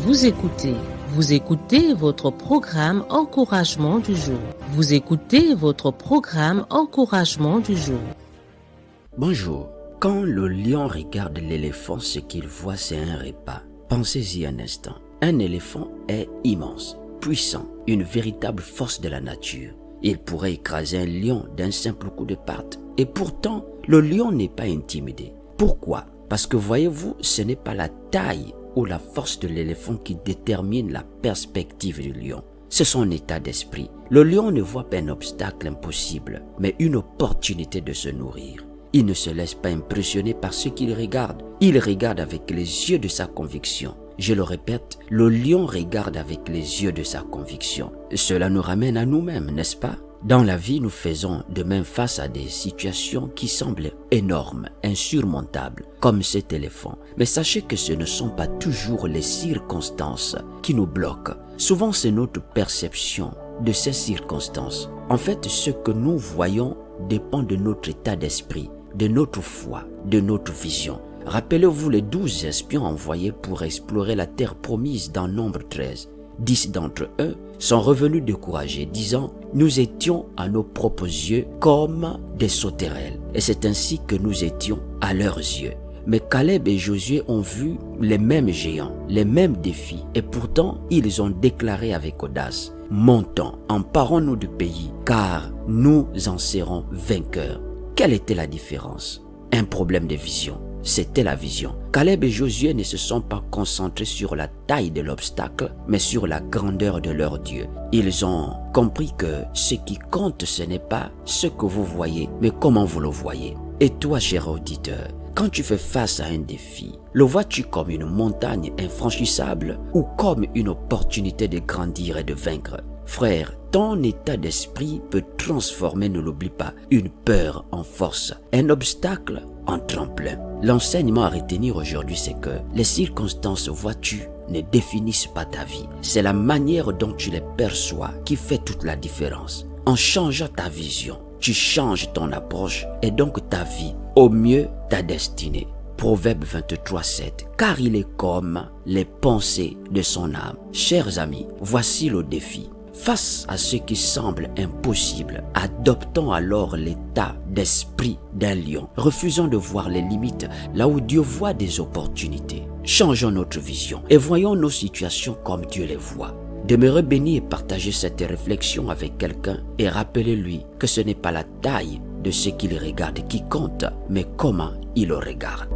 Vous écoutez votre programme Encouragement du jour. Vous écoutez votre programme Encouragement du jour. Bonjour. Quand le lion regarde l'éléphant, ce qu'il voit, c'est un repas. Pensez-y un instant. Un éléphant est immense, puissant, une véritable force de la nature. Il pourrait écraser un lion d'un simple coup de patte. Et pourtant, le lion n'est pas intimidé. Pourquoi? Parce que voyez-vous, ce n'est pas la taille ou la force de l'éléphant qui détermine la perspective du lion. C'est son état d'esprit. Le lion ne voit pas un obstacle impossible, mais une opportunité de se nourrir. Il ne se laisse pas impressionner par ce qu'il regarde. Il regarde avec les yeux de sa conviction. Je le répète, le lion regarde avec les yeux de sa conviction. Cela nous ramène à nous-mêmes, n'est-ce pas? Dans la vie, nous faisons de même face à des situations qui semblent énormes, insurmontables, comme cet éléphant. Mais sachez que ce ne sont pas toujours les circonstances qui nous bloquent. Souvent, c'est notre perception de ces circonstances. En fait, ce que nous voyons dépend de notre état d'esprit, de notre foi, de notre vision. Rappelez-vous les 12 espions envoyés pour explorer la terre promise dans Nombre 13. 10 d'entre eux sont revenus découragés, disant « Nous étions à nos propres yeux comme des sauterelles, et c'est ainsi que nous étions à leurs yeux. » Mais Caleb et Josué ont vu les mêmes géants, les mêmes défis, et pourtant ils ont déclaré avec audace « Montons, emparons-nous du pays, car nous en serons vainqueurs. » Quelle était la différence? Un problème de vision. C'était la vision. Caleb et Josué ne se sont pas concentrés sur la taille de l'obstacle, mais sur la grandeur de leur Dieu. Ils ont compris que ce qui compte, ce n'est pas ce que vous voyez, mais comment vous le voyez. Et toi, cher auditeur, quand tu fais face à un défi, le vois-tu comme une montagne infranchissable ou comme une opportunité de grandir et de vaincre? Frère, ton état d'esprit peut transformer, ne l'oublie pas, une peur en force, un obstacle en tremplin. L'enseignement à retenir aujourd'hui, c'est que les circonstances, vois-tu, ne définissent pas ta vie. C'est la manière dont tu les perçois qui fait toute la différence. En changeant ta vision, tu changes ton approche et donc ta vie, au mieux ta destinée. Proverbe 23:7. Car il est comme les pensées de son âme. Chers amis, voici le défi. Face à ce qui semble impossible, adoptons alors l'état d'esprit d'un lion. Refusons de voir les limites là où Dieu voit des opportunités. Changeons notre vision et voyons nos situations comme Dieu les voit. Demeurez bénis et partagez cette réflexion avec quelqu'un et rappelez-lui que ce n'est pas la taille de ce qu'il regarde qui compte, mais comment il le regarde.